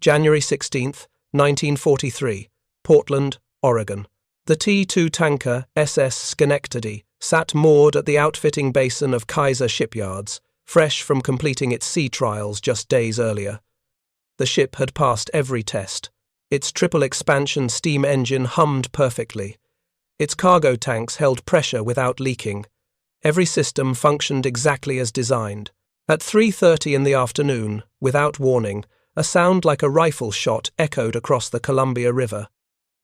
January 16th, 1943, Portland, Oregon. The T-2 tanker SS Schenectady sat moored at the outfitting basin of Kaiser Shipyards, fresh from completing its sea trials just days earlier. The ship had passed every test. Its triple-expansion steam engine hummed perfectly. Its cargo tanks held pressure without leaking. Every system functioned exactly as designed. At 3:30 in the afternoon, without warning, a sound like a rifle shot echoed across the Columbia River.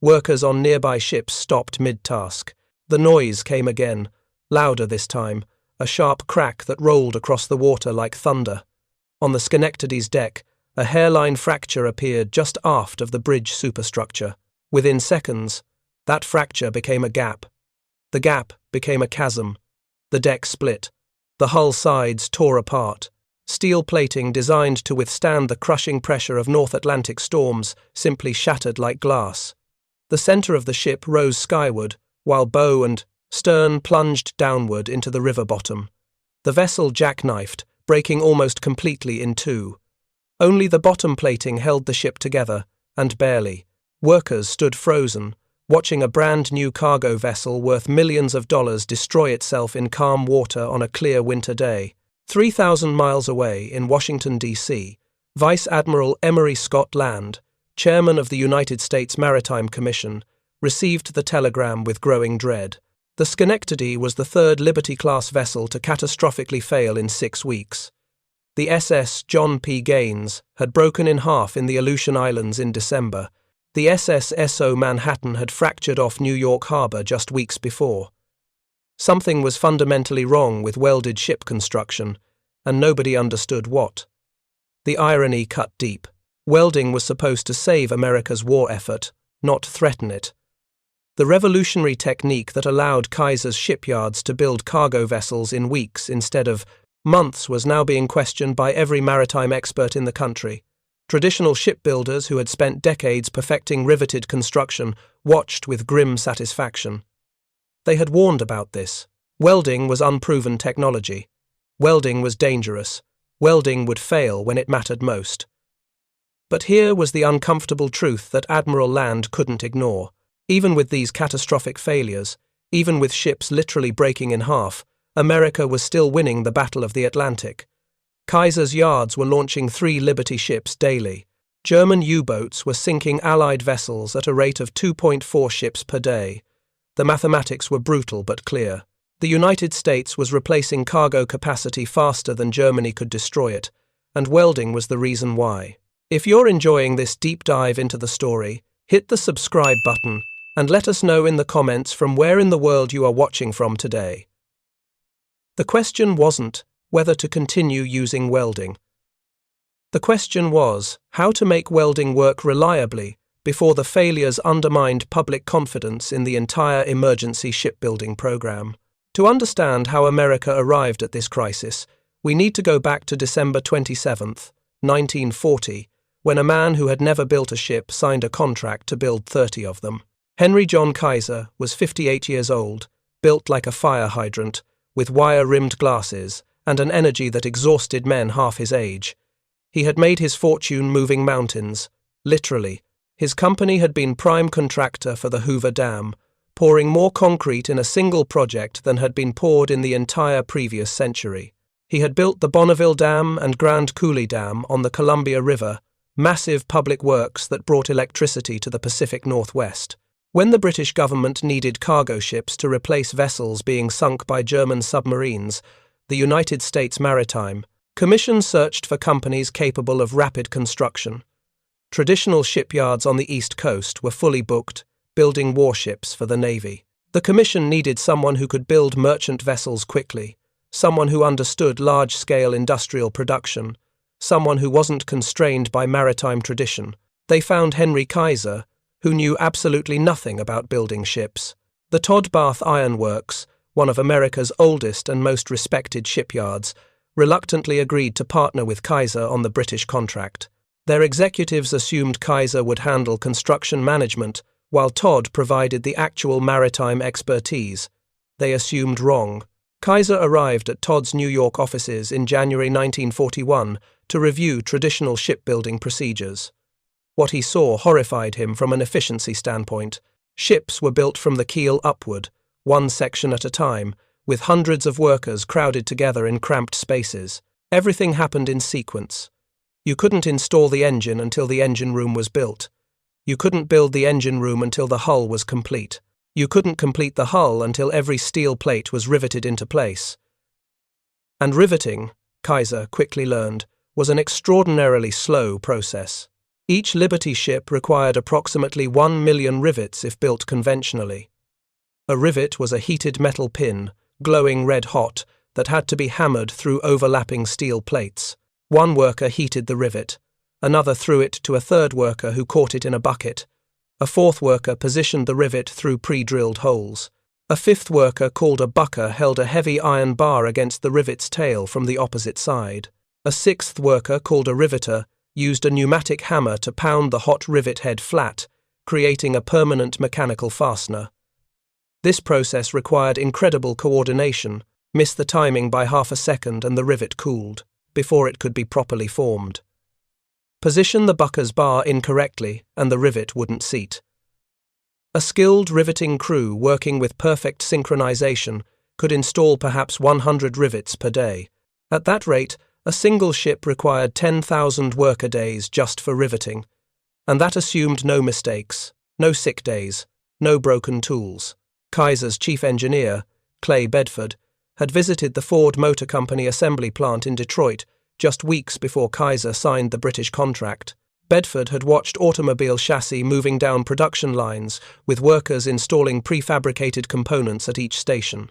Workers on nearby ships stopped mid-task. The noise came again, louder this time, a sharp crack that rolled across the water like thunder. On the Schenectady's deck, a hairline fracture appeared just aft of the bridge superstructure. Within seconds, that fracture became a gap. The gap became a chasm. The deck split. The hull sides tore apart. Steel plating designed to withstand the crushing pressure of North Atlantic storms simply shattered like glass. The center of the ship rose skyward, while bow and stern plunged downward into the river bottom. The vessel jackknifed, breaking almost completely in two. Only the bottom plating held the ship together, and barely. Workers stood frozen, watching a brand-new cargo vessel worth millions of dollars destroy itself in calm water on a clear winter day. 3,000 miles away in Washington, D.C., Vice Admiral Emory Scott Land, chairman of the United States Maritime Commission, received the telegram with growing dread. The Schenectady was the third Liberty-class vessel to catastrophically fail in 6 weeks. The SS John P. Gaines had broken in half in the Aleutian Islands in December. The SS SO Manhattan had fractured off New York Harbor just weeks before. Something was fundamentally wrong with welded ship construction, and nobody understood what. The irony cut deep. Welding was supposed to save America's war effort, not threaten it. The revolutionary technique that allowed Kaiser's shipyards to build cargo vessels in weeks instead of months was now being questioned by every maritime expert in the country. Traditional shipbuilders who had spent decades perfecting riveted construction watched with grim satisfaction. They had warned about this. Welding was unproven technology. Welding was dangerous. Welding would fail when it mattered most. But here was the uncomfortable truth that Admiral Land couldn't ignore. Even with these catastrophic failures, even with ships literally breaking in half, America was still winning the Battle of the Atlantic. Kaiser's yards were launching 3 Liberty ships daily. German U-boats were sinking Allied vessels at a rate of 2.4 ships per day. The mathematics were brutal but clear. The United States was replacing cargo capacity faster than Germany could destroy it, and welding was the reason why. If you're enjoying this deep dive into the story, hit the subscribe button and let us know in the comments from where in the world you are watching from today. The question wasn't whether to continue using welding. The question was how to make welding work reliably before the failures undermined public confidence in the entire emergency shipbuilding program. To understand how America arrived at this crisis, we need to go back to December 27th, 1940, when a man who had never built a ship signed a contract to build 30 of them. Henry John Kaiser was 58 years old, built like a fire hydrant, with wire-rimmed glasses and an energy that exhausted men half his age. He had made his fortune moving mountains, literally. His company had been prime contractor for the Hoover Dam, pouring more concrete in a single project than had been poured in the entire previous century. He had built the Bonneville Dam and Grand Coulee Dam on the Columbia River, massive public works that brought electricity to the Pacific Northwest. When the British government needed cargo ships to replace vessels being sunk by German submarines, the United States Maritime Commission searched for companies capable of rapid construction. Traditional shipyards on the East Coast were fully booked, building warships for the Navy. The Commission needed someone who could build merchant vessels quickly, someone who understood large-scale industrial production, someone who wasn't constrained by maritime tradition. They found Henry Kaiser, who knew absolutely nothing about building ships. The Todd Bath Iron Works, one of America's oldest and most respected shipyards, reluctantly agreed to partner with Kaiser on the British contract. Their executives assumed Kaiser would handle construction management, while Todd provided the actual maritime expertise. They assumed wrong. Kaiser arrived at Todd's New York offices in January 1941 to review traditional shipbuilding procedures. What he saw horrified him from an efficiency standpoint. Ships were built from the keel upward, one section at a time, with hundreds of workers crowded together in cramped spaces. Everything happened in sequence. You couldn't install the engine until the engine room was built. You couldn't build the engine room until the hull was complete. You couldn't complete the hull until every steel plate was riveted into place. And riveting, Kaiser quickly learned, was an extraordinarily slow process. Each Liberty ship required approximately 1 million rivets if built conventionally. A rivet was a heated metal pin, glowing red-hot, that had to be hammered through overlapping steel plates. One worker heated the rivet. Another threw it to a third worker who caught it in a bucket. A fourth worker positioned the rivet through pre-drilled holes. A fifth worker called a bucker held a heavy iron bar against the rivet's tail from the opposite side. A sixth worker called a riveter used a pneumatic hammer to pound the hot rivet head flat, creating a permanent mechanical fastener. This process required incredible coordination. Miss the timing by half a second and the rivet cooled, before it could be properly formed. Position the bucker's bar incorrectly and the rivet wouldn't seat. A skilled riveting crew working with perfect synchronization could install perhaps 100 rivets per day. At that rate, a single ship required 10,000 worker-days just for riveting, and that assumed no mistakes, no sick days, no broken tools. Kaiser's chief engineer, Clay Bedford, had visited the Ford Motor Company assembly plant in Detroit just weeks before Kaiser signed the British contract. Bedford had watched automobile chassis moving down production lines, with workers installing prefabricated components at each station.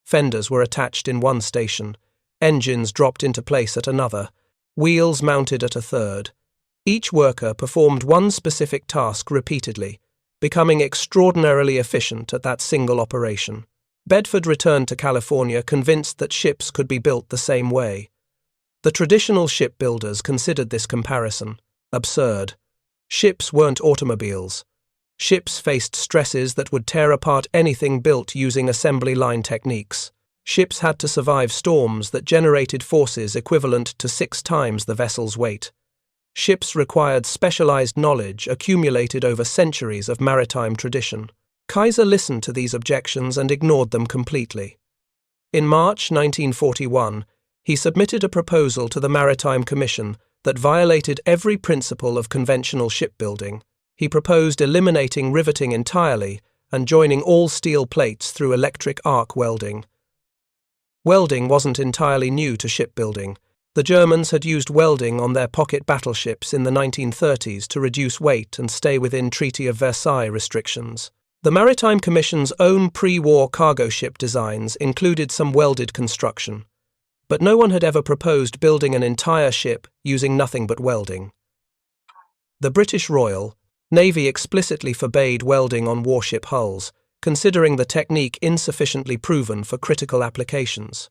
Fenders were attached in one station, engines dropped into place at another, wheels mounted at a third. Each worker performed one specific task repeatedly, becoming extraordinarily efficient at that single operation. Bedford returned to California convinced that ships could be built the same way. The traditional shipbuilders considered this comparison absurd. Ships weren't automobiles. Ships faced stresses that would tear apart anything built using assembly line techniques. Ships had to survive storms that generated forces equivalent to 6 times the vessel's weight. Ships required specialized knowledge accumulated over centuries of maritime tradition. Kaiser listened to these objections and ignored them completely. In March 1941, he submitted a proposal to the Maritime Commission that violated every principle of conventional shipbuilding. He proposed eliminating riveting entirely and joining all steel plates through electric arc welding. Welding wasn't entirely new to shipbuilding. The Germans had used welding on their pocket battleships in the 1930s to reduce weight and stay within Treaty of Versailles restrictions. The Maritime Commission's own pre-war cargo ship designs included some welded construction, but no one had ever proposed building an entire ship using nothing but welding. The British Royal Navy explicitly forbade welding on warship hulls, considering the technique insufficiently proven for critical applications.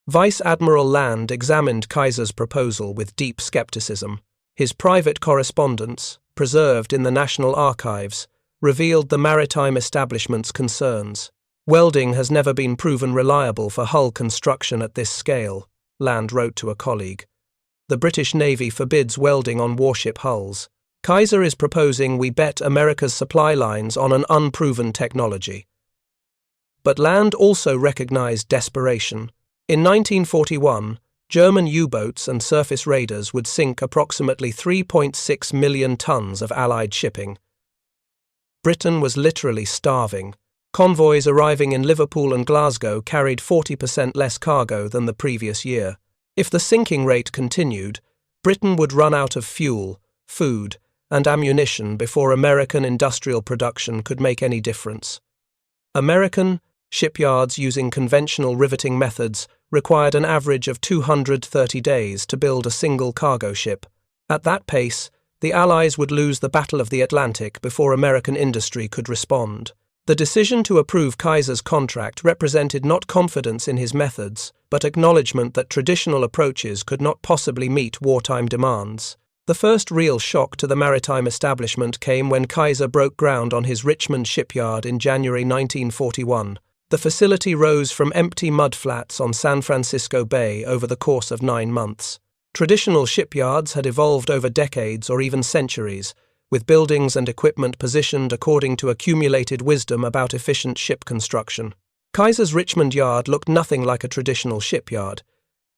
Vice Admiral Land examined Kaiser's proposal with deep skepticism. His private correspondence, preserved in the National Archives, revealed the maritime establishment's concerns. Welding has never been proven reliable for hull construction at this scale, Land wrote to a colleague. The British Navy forbids welding on warship hulls. Kaiser is proposing we bet America's supply lines on an unproven technology. But Land also recognized desperation. In 1941, German U-boats and surface raiders would sink approximately 3.6 million tons of Allied shipping. Britain was literally starving. Convoys arriving in Liverpool and Glasgow carried 40% less cargo than the previous year. If the sinking rate continued, Britain would run out of fuel, food, and ammunition before American industrial production could make any difference. American shipyards using conventional riveting methods required an average of 230 days to build a single cargo ship. At that pace, the Allies would lose the Battle of the Atlantic before American industry could respond. The decision to approve Kaiser's contract represented not confidence in his methods, but acknowledgement that traditional approaches could not possibly meet wartime demands. The first real shock to the maritime establishment came when Kaiser broke ground on his Richmond shipyard in January 1941. The facility rose from empty mudflats on San Francisco Bay over the course of 9 months. Traditional shipyards had evolved over decades or even centuries, with buildings and equipment positioned according to accumulated wisdom about efficient ship construction. Kaiser's Richmond yard looked nothing like a traditional shipyard.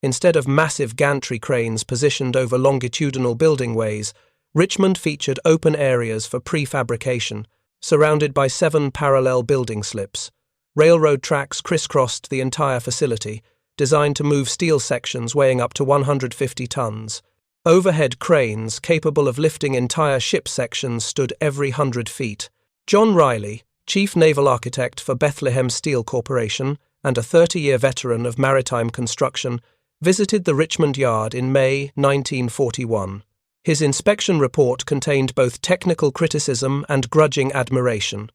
Instead of massive gantry cranes positioned over longitudinal building ways, Richmond featured open areas for prefabrication, surrounded by 7 parallel building slips. Railroad tracks crisscrossed the entire facility, designed to move steel sections weighing up to 150 tons. Overhead cranes capable of lifting entire ship sections stood every 100 feet. John Riley, Chief Naval Architect for Bethlehem Steel Corporation and a 30-year veteran of maritime construction, visited the Richmond Yard in May 1941. His inspection report contained both technical criticism and grudging admiration.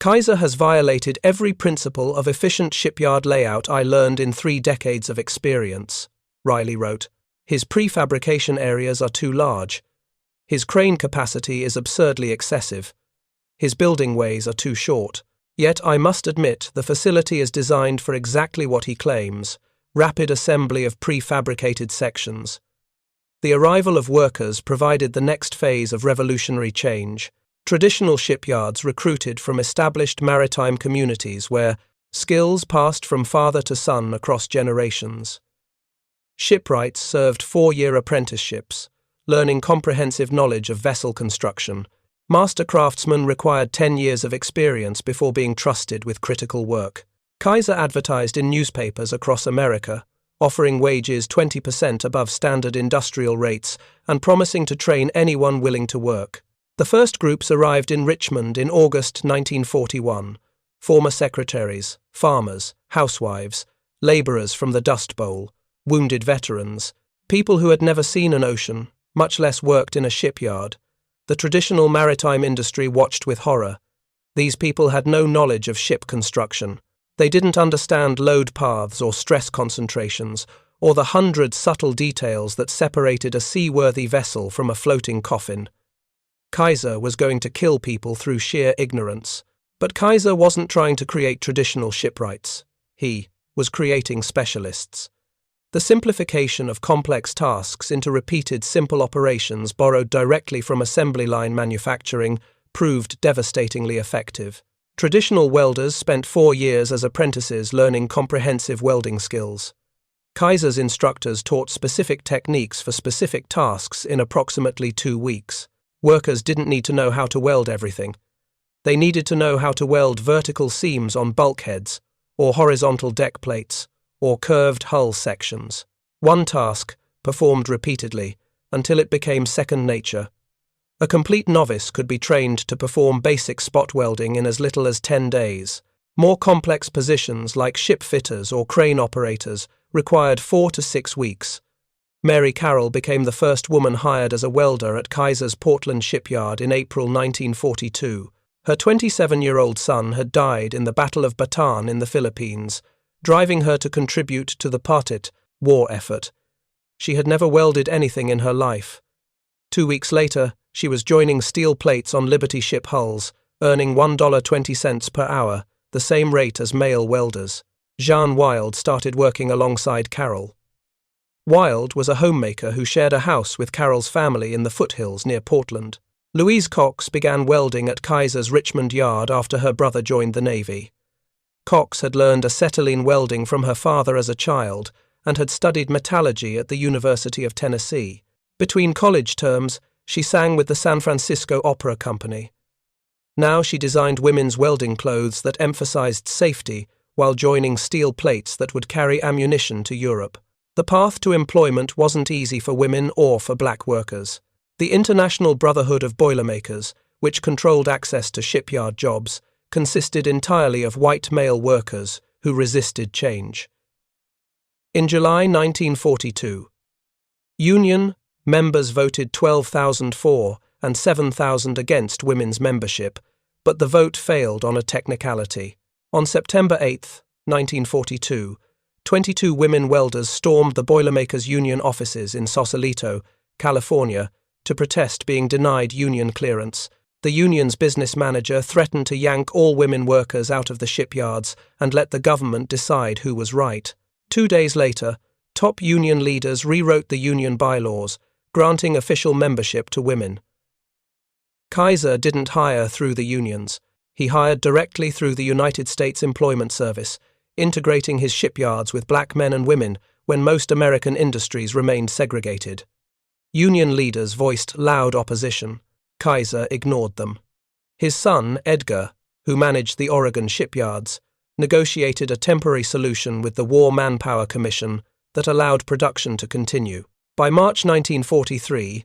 Kaiser has violated every principle of efficient shipyard layout I learned in 3 decades of experience, Riley wrote. His prefabrication areas are too large. His crane capacity is absurdly excessive. His building ways are too short. Yet I must admit the facility is designed for exactly what he claims, rapid assembly of prefabricated sections. The arrival of workers provided the next phase of revolutionary change. Traditional shipyards recruited from established maritime communities where skills passed from father to son across generations. Shipwrights served 4-year apprenticeships, learning comprehensive knowledge of vessel construction. Master craftsmen required 10 years of experience before being trusted with critical work. Kaiser advertised in newspapers across America, offering wages 20% above standard industrial rates and promising to train anyone willing to work. The first groups arrived in Richmond in August 1941. Former secretaries, farmers, housewives, laborers from the Dust Bowl, wounded veterans, people who had never seen an ocean, much less worked in a shipyard. The traditional maritime industry watched with horror. These people had no knowledge of ship construction. They didn't understand load paths or stress concentrations, or the 100 subtle details that separated a seaworthy vessel from a floating coffin. Kaiser was going to kill people through sheer ignorance. But Kaiser wasn't trying to create traditional shipwrights. He was creating specialists. The simplification of complex tasks into repeated simple operations borrowed directly from assembly line manufacturing proved devastatingly effective. Traditional welders spent 4 years as apprentices learning comprehensive welding skills. Kaiser's instructors taught specific techniques for specific tasks in approximately 2 weeks. Workers didn't need to know how to weld everything. They needed to know how to weld vertical seams on bulkheads, or horizontal deck plates, or curved hull sections. One task, performed repeatedly, until it became second nature. A complete novice could be trained to perform basic spot welding in as little as 10 days. More complex positions like ship fitters or crane operators required 4 to 6 weeks. Mary Carroll became the first woman hired as a welder at Kaiser's Portland shipyard in April 1942. Her 27-year-old son had died in the Battle of Bataan in the Philippines, driving her to contribute to the Partit war effort. She had never welded anything in her life. 2 weeks later, she was joining steel plates on Liberty ship hulls, earning $1.20 per hour, the same rate as male welders. Jean Wild started working alongside Carroll. Wild was a homemaker who shared a house with Carroll's family in the foothills near Portland. Louise Cox began welding at Kaiser's Richmond Yard after her brother joined the Navy. Cox had learned acetylene welding from her father as a child and had studied metallurgy at the University of Tennessee. Between college terms, she sang with the San Francisco Opera Company. Now she designed women's welding clothes that emphasized safety while joining steel plates that would carry ammunition to Europe. The path to employment wasn't easy for women or for black workers. The International Brotherhood of Boilermakers, which controlled access to shipyard jobs, consisted entirely of white male workers who resisted change. In July 1942, union members voted 12,000 for and 7,000 against women's membership, but the vote failed on a technicality. On September 8, 1942, 22 women welders stormed the Boilermakers Union offices in Sausalito, California, to protest being denied union clearance. The union's business manager threatened to yank all women workers out of the shipyards and let the government decide who was right. 2 days later, top union leaders rewrote the union bylaws, granting official membership to women. Kaiser didn't hire through the unions. He hired directly through the United States Employment Service, integrating his shipyards with black men and women when most American industries remained segregated. Union leaders voiced loud opposition. Kaiser ignored them. His son, Edgar, who managed the Oregon shipyards, negotiated a temporary solution with the War Manpower Commission that allowed production to continue. By March 1943,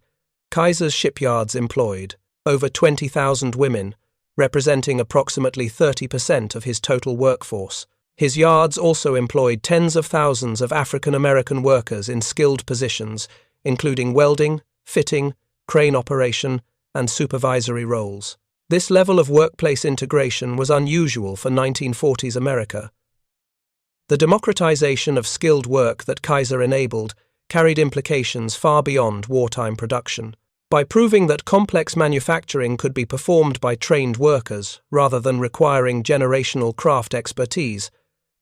Kaiser's shipyards employed over 20,000 women, representing approximately 30% of his total workforce. His yards also employed tens of thousands of African American workers in skilled positions, including welding, fitting, crane operation, and supervisory roles. This level of workplace integration was unusual for 1940s America. The democratization of skilled work that Kaiser enabled carried implications far beyond wartime production. By proving that complex manufacturing could be performed by trained workers rather than requiring generational craft expertise,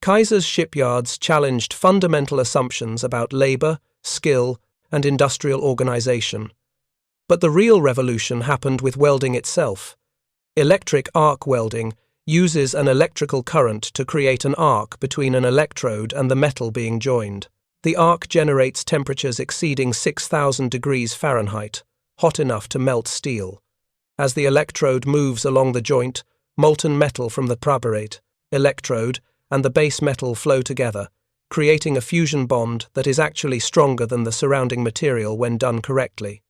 Kaiser's shipyards challenged fundamental assumptions about labor, skill, and industrial organization. But the real revolution happened with welding itself. Electric arc welding uses an electrical current to create an arc between an electrode and the metal being joined. The arc generates temperatures exceeding 6,000 degrees Fahrenheit, hot enough to melt steel. As the electrode moves along the joint, molten metal from the prabarate, electrode, and the base metal flow together, creating a fusion bond that is actually stronger than the surrounding material when done correctly.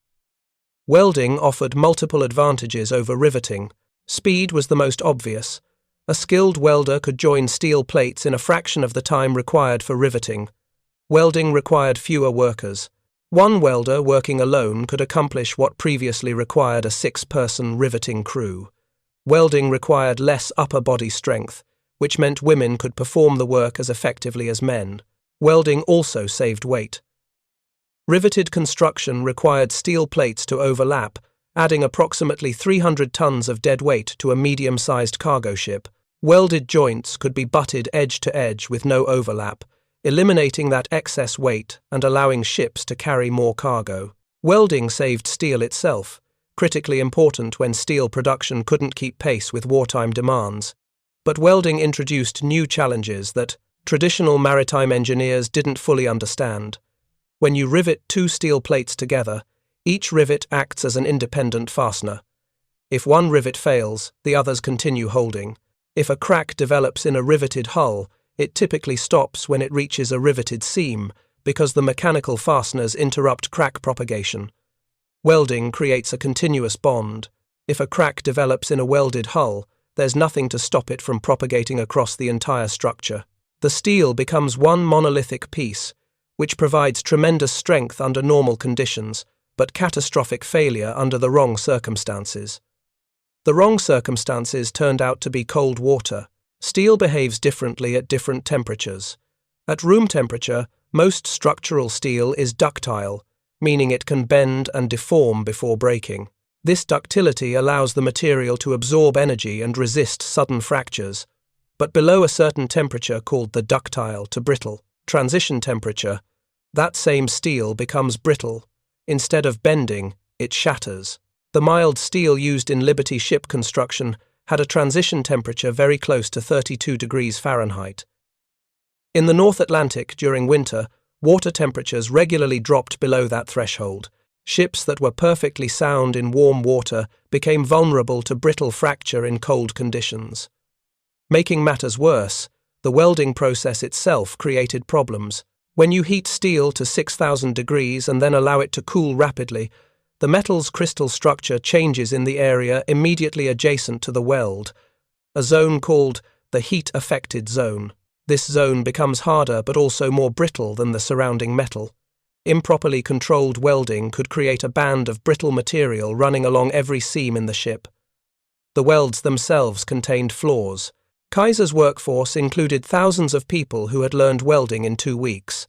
Welding offered multiple advantages over riveting. Speed was the most obvious. A skilled welder could join steel plates in a fraction of the time required for riveting. Welding required fewer workers. One welder working alone could accomplish what previously required a 6-person riveting crew. Welding required less upper body strength, which meant women could perform the work as effectively as men. Welding also saved weight. Riveted construction required steel plates to overlap, adding approximately 300 tons of dead weight to a medium-sized cargo ship. Welded joints could be butted edge to edge with no overlap, eliminating that excess weight and allowing ships to carry more cargo. Welding saved steel itself, critically important when steel production couldn't keep pace with wartime demands. But welding introduced new challenges that traditional maritime engineers didn't fully understand. When you rivet 2 steel plates together, each rivet acts as an independent fastener. If one rivet fails, the others continue holding. If a crack develops in a riveted hull, it typically stops when it reaches a riveted seam because the mechanical fasteners interrupt crack propagation. Welding creates a continuous bond. If a crack develops in a welded hull, there's nothing to stop it from propagating across the entire structure. The steel becomes one monolithic piece, which provides tremendous strength under normal conditions, but catastrophic failure under the wrong circumstances. The wrong circumstances turned out to be cold water. Steel behaves differently at different temperatures. At room temperature, most structural steel is ductile, meaning it can bend and deform before breaking. This ductility allows the material to absorb energy and resist sudden fractures. But below a certain temperature called the ductile to brittle transition temperature, that same steel becomes brittle. Instead of bending, it shatters. The mild steel used in Liberty ship construction had a transition temperature very close to 32 degrees Fahrenheit. In the North Atlantic during winter, water temperatures regularly dropped below that threshold. Ships that were perfectly sound in warm water became vulnerable to brittle fracture in cold conditions. Making matters worse, the welding process itself created problems. When you heat steel to 6,000 degrees and then allow it to cool rapidly, the metal's crystal structure changes in the area immediately adjacent to the weld, a zone called the heat-affected zone. This zone becomes harder but also more brittle than the surrounding metal. Improperly controlled welding could create a band of brittle material running along every seam in the ship. The welds themselves contained flaws. Kaiser's workforce included thousands of people who had learned welding in 2 weeks.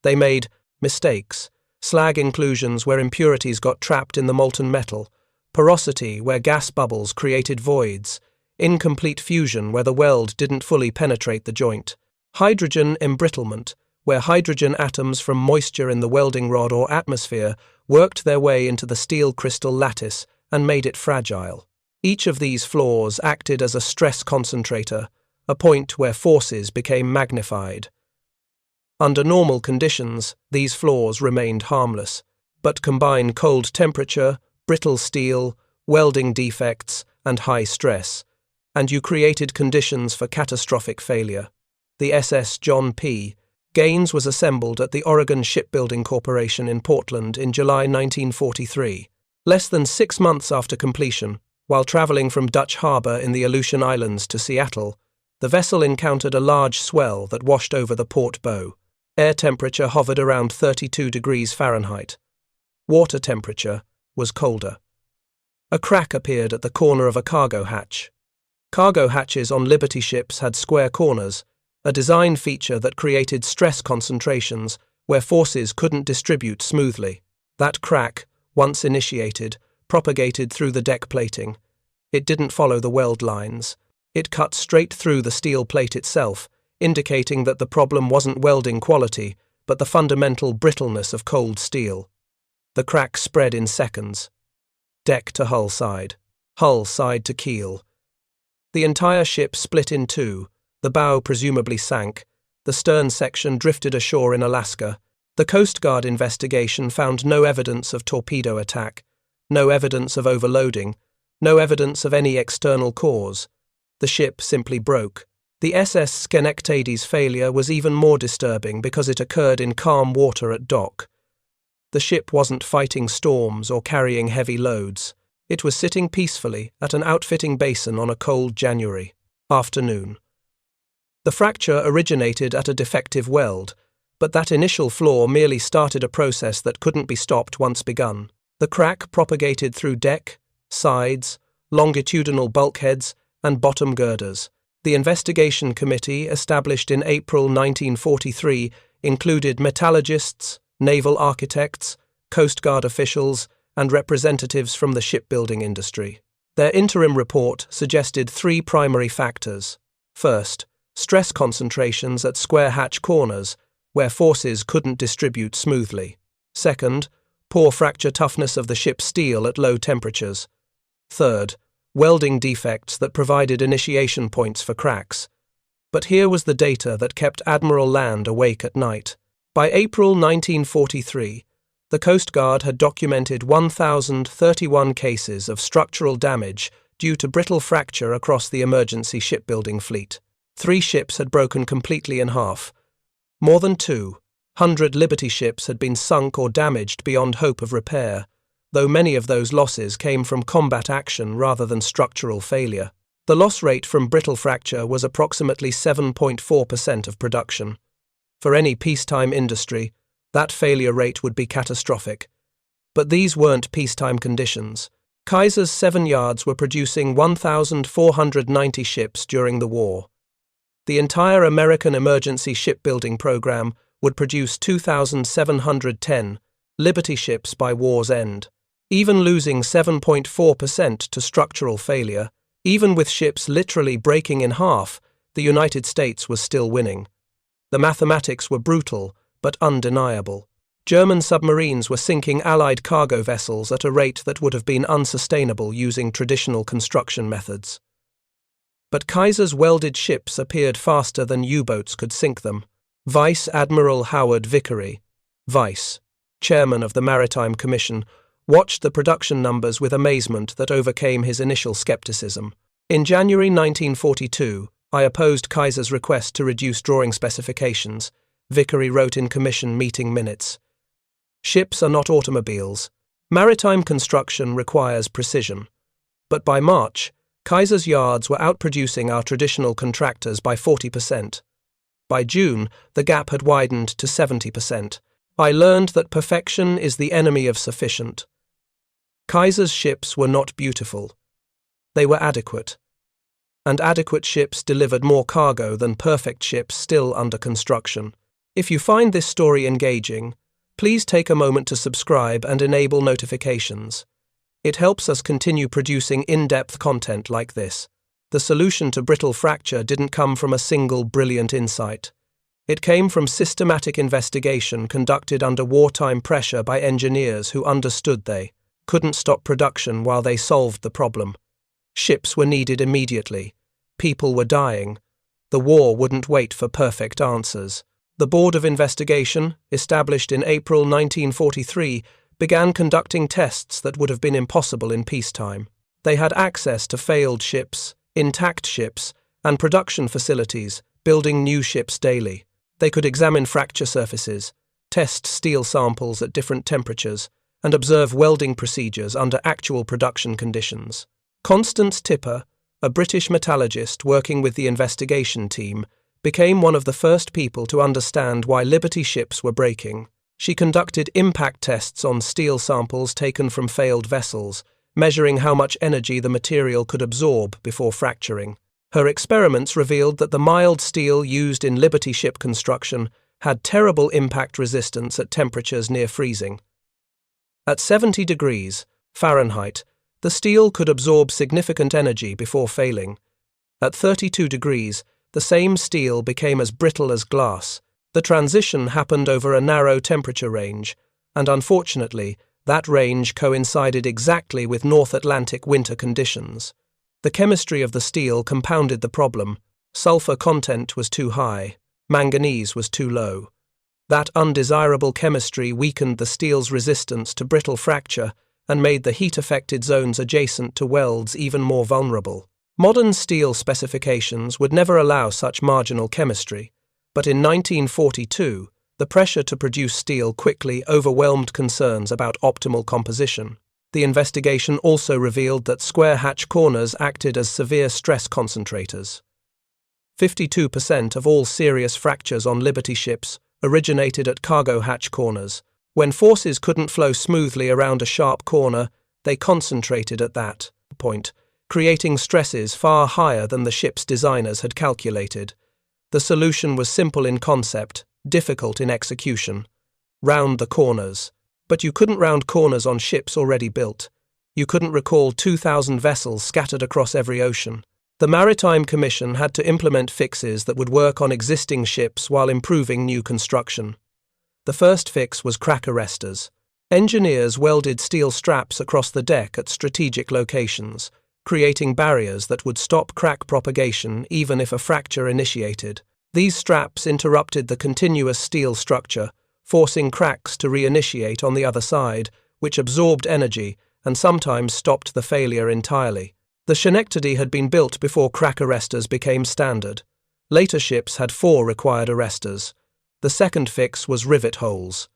They made mistakes. Slag inclusions where impurities got trapped in the molten metal, porosity where gas bubbles created voids, incomplete fusion where the weld didn't fully penetrate the joint, hydrogen embrittlement where hydrogen atoms from moisture in the welding rod or atmosphere worked their way into the steel crystal lattice, and made it fragile. Each of these flaws acted as a stress concentrator, a point where forces became magnified. Under normal conditions, these flaws remained harmless, but combine cold temperature, brittle steel, welding defects, and high stress, and you created conditions for catastrophic failure. The SS John P. Gaines was assembled at the Oregon Shipbuilding Corporation in Portland in July 1943. Less than 6 months after completion, while traveling from Dutch Harbor in the Aleutian Islands to Seattle, the vessel encountered a large swell that washed over the port bow. Air temperature hovered around 32 degrees Fahrenheit. Water temperature was colder. A crack appeared at the corner of a cargo hatch. Cargo hatches on Liberty ships had square corners, a design feature that created stress concentrations where forces couldn't distribute smoothly. That crack, once initiated, propagated through the deck plating. It didn't follow the weld lines. It cut straight through the steel plate itself, indicating that the problem wasn't welding quality, but the fundamental brittleness of cold steel. The crack spread in seconds. Deck to hull side to keel. The entire ship split in two. The bow presumably sank. The stern section drifted ashore in Alaska. The Coast Guard investigation found no evidence of torpedo attack, no evidence of overloading, no evidence of any external cause. The ship simply broke. The SS Schenectady's failure was even more disturbing because it occurred in calm water at dock. The ship wasn't fighting storms or carrying heavy loads. It was sitting peacefully at an outfitting basin on a cold January afternoon. The fracture originated at a defective weld, but that initial flaw merely started a process that couldn't be stopped once begun. The crack propagated through deck, sides, longitudinal bulkheads, and bottom girders. The investigation committee, established in April 1943, included metallurgists, naval architects, Coast Guard officials, and representatives from the shipbuilding industry. Their interim report suggested 3 primary factors. First, stress concentrations at square hatch corners, where forces couldn't distribute smoothly. Second, poor fracture toughness of the ship's steel at low temperatures. Third, welding defects that provided initiation points for cracks. But here was the data that kept Admiral Land awake at night. By April 1943, the Coast Guard had documented 1,031 cases of structural damage due to brittle fracture across the emergency shipbuilding fleet. 3 ships had broken completely in half. More than 200 Liberty ships had been sunk or damaged beyond hope of repair, though many of those losses came from combat action rather than structural failure. The loss rate from brittle fracture was approximately 7.4% of production. For any peacetime industry, that failure rate would be catastrophic. But these weren't peacetime conditions. Kaiser's 7 yards were producing 1,490 ships during the war. The entire American emergency shipbuilding program would produce 2,710 Liberty ships by war's end. Even losing 7.4% to structural failure, even with ships literally breaking in half, the United States was still winning. The mathematics were brutal, but undeniable. German submarines were sinking Allied cargo vessels at a rate that would have been unsustainable using traditional construction methods. But Kaiser's welded ships appeared faster than U-boats could sink them. Vice Admiral Howard Vickery, Vice Chairman of the Maritime Commission, watched the production numbers with amazement that overcame his initial skepticism. In January 1942, I opposed Kaiser's request to reduce drawing specifications, Vickery wrote in commission meeting minutes. Ships are not automobiles. Maritime construction requires precision. But by March, Kaiser's yards were outproducing our traditional contractors by 40%. By June, the gap had widened to 70%. I learned that perfection is the enemy of sufficient. Kaiser's ships were not beautiful. They were adequate. And adequate ships delivered more cargo than perfect ships still under construction. If you find this story engaging, please take a moment to subscribe and enable notifications. It helps us continue producing in-depth content like this. The solution to brittle fracture didn't come from a single brilliant insight. It came from systematic investigation conducted under wartime pressure by engineers who understood couldn't stop production while they solved the problem. Ships were needed immediately. People were dying. The war wouldn't wait for perfect answers. The Board of Investigation, established in April 1943, began conducting tests that would have been impossible in peacetime. They had access to failed ships, intact ships, and production facilities, building new ships daily. They could examine fracture surfaces, test steel samples at different temperatures, and observe welding procedures under actual production conditions. Constance Tipper, a British metallurgist working with the investigation team, became one of the first people to understand why Liberty ships were breaking. She conducted impact tests on steel samples taken from failed vessels, measuring how much energy the material could absorb before fracturing. Her experiments revealed that the mild steel used in Liberty ship construction had terrible impact resistance at temperatures near freezing. At 70 degrees Fahrenheit, the steel could absorb significant energy before failing. At 32 degrees, the same steel became as brittle as glass. The transition happened over a narrow temperature range, and unfortunately, that range coincided exactly with North Atlantic winter conditions. The chemistry of the steel compounded the problem. Sulfur content was too high, manganese was too low. That undesirable chemistry weakened the steel's resistance to brittle fracture and made the heat-affected zones adjacent to welds even more vulnerable. Modern steel specifications would never allow such marginal chemistry, but in 1942, the pressure to produce steel quickly overwhelmed concerns about optimal composition. The investigation also revealed that square hatch corners acted as severe stress concentrators. 52% of all serious fractures on Liberty ships originated at cargo hatch corners. When forces couldn't flow smoothly around a sharp corner, they concentrated at that point, creating stresses far higher than the ship's designers had calculated. The solution was simple in concept, difficult in execution. Round the corners. But you couldn't round corners on ships already built. You couldn't recall 2,000 vessels scattered across every ocean. The Maritime Commission had to implement fixes that would work on existing ships while improving new construction. The first fix was crack arresters. Engineers welded steel straps across the deck at strategic locations, creating barriers that would stop crack propagation even if a fracture initiated. These straps interrupted the continuous steel structure, forcing cracks to reinitiate on the other side, which absorbed energy and sometimes stopped the failure entirely. The Schenectady had been built before crack arresters became standard. Later ships had 4 required arresters. The second fix was rivet holes.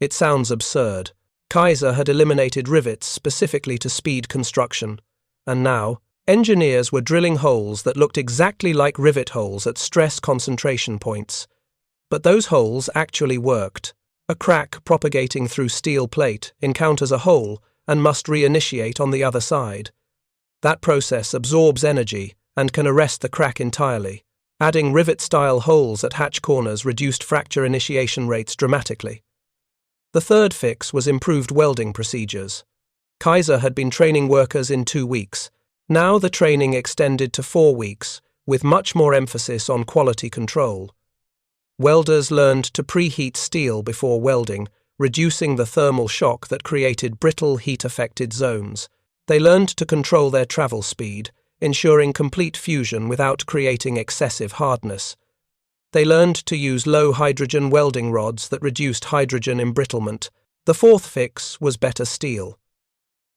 It sounds absurd. Kaiser had eliminated rivets specifically to speed construction, and now, engineers were drilling holes that looked exactly like rivet holes at stress concentration points. But those holes actually worked. A crack propagating through steel plate encounters a hole and must reinitiate on the other side. That process absorbs energy and can arrest the crack entirely. Adding rivet-style holes at hatch corners reduced fracture initiation rates dramatically. The third fix was improved welding procedures. Kaiser had been training workers in 2 weeks. Now the training extended to 4 weeks, with much more emphasis on quality control. Welders learned to preheat steel before welding, reducing the thermal shock that created brittle heat-affected zones. They learned to control their travel speed, ensuring complete fusion without creating excessive hardness. They learned to use low-hydrogen welding rods that reduced hydrogen embrittlement. The fourth fix was better steel.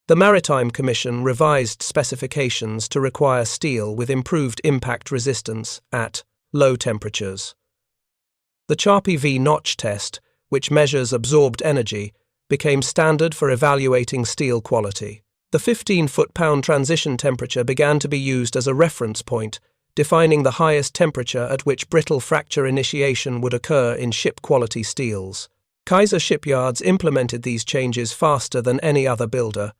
The Maritime Commission revised specifications to require steel with improved impact resistance at low temperatures. The Charpy V-notch test, which measures absorbed energy, became standard for evaluating steel quality. The 15 foot-pound transition temperature began to be used as a reference point, defining the highest temperature at which brittle fracture initiation would occur in ship-quality steels. Kaiser Shipyards implemented these changes faster than any other builder.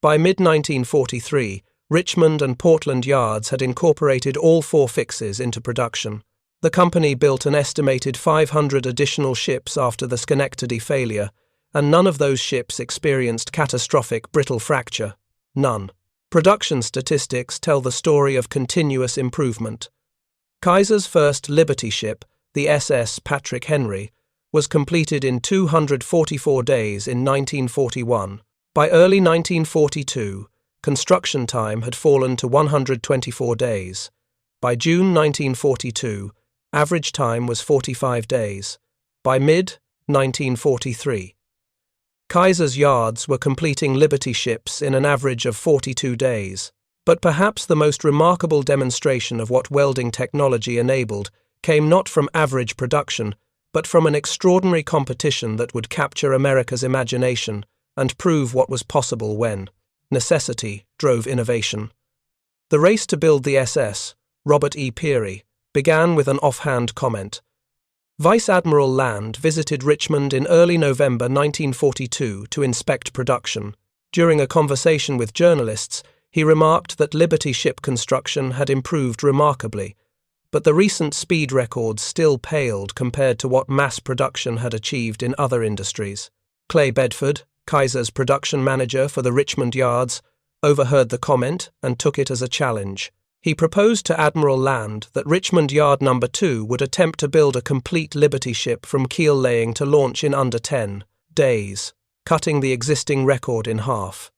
By mid-1943, Richmond and Portland yards had incorporated all 4 fixes into production. The company built an estimated 500 additional ships after the Schenectady failure, and none of those ships experienced catastrophic brittle fracture. None. Production statistics tell the story of continuous improvement. Kaiser's first Liberty ship, the SS Patrick Henry, was completed in 244 days in 1941. By early 1942, construction time had fallen to 124 days. By June 1942, average time was 45 days. By mid-1943, Kaiser's yards were completing Liberty ships in an average of 42 days. But perhaps the most remarkable demonstration of what welding technology enabled came not from average production, but from an extraordinary competition that would capture America's imagination and prove what was possible when necessity drove innovation. The race to build the SS, Robert E. Peary, began with an offhand comment. Vice Admiral Land visited Richmond in early November 1942 to inspect production. During a conversation with journalists, he remarked that Liberty ship construction had improved remarkably, but the recent speed records still paled compared to what mass production had achieved in other industries. Clay Bedford, Kaiser's production manager for the Richmond yards, overheard the comment and took it as a challenge. He proposed to Admiral Land that Richmond Yard No. 2 would attempt to build a complete Liberty ship from keel laying to launch in under 10 days, cutting the existing record in half.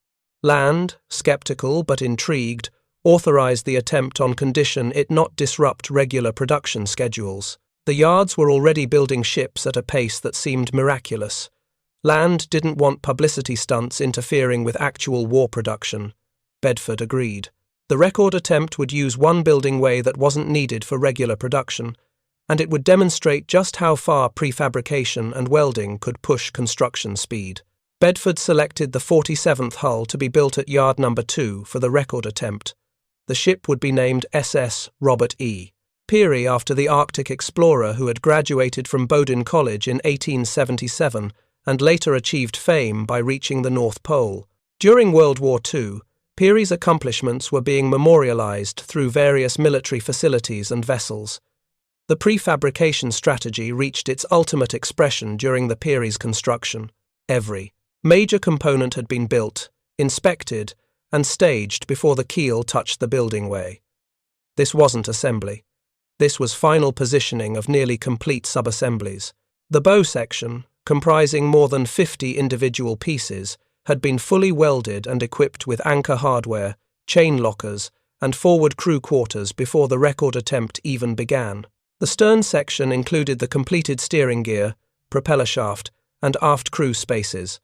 Land, skeptical but intrigued, authorized the attempt on condition it not disrupt regular production schedules. The yards were already building ships at a pace that seemed miraculous. Land didn't want publicity stunts interfering with actual war production. Bedford agreed. The record attempt would use one building way that wasn't needed for regular production, and it would demonstrate just how far prefabrication and welding could push construction speed. Bedford selected the 47th hull to be built at Yard No. 2 for the record attempt. The ship would be named SS Robert E. Peary after the Arctic explorer who had graduated from Bowdoin College in 1877 and later achieved fame by reaching the North Pole. During World War II, Peary's accomplishments were being memorialized through various military facilities and vessels. The prefabrication strategy reached its ultimate expression during the Peary's construction. Every major component had been built, inspected, and staged before the keel touched the building way. This wasn't assembly. This was final positioning of nearly complete subassemblies. The bow section, comprising more than 50 individual pieces, had been fully welded and equipped with anchor hardware, chain lockers, and forward crew quarters before the record attempt even began. The stern section included the completed steering gear, propeller shaft, and aft crew spaces.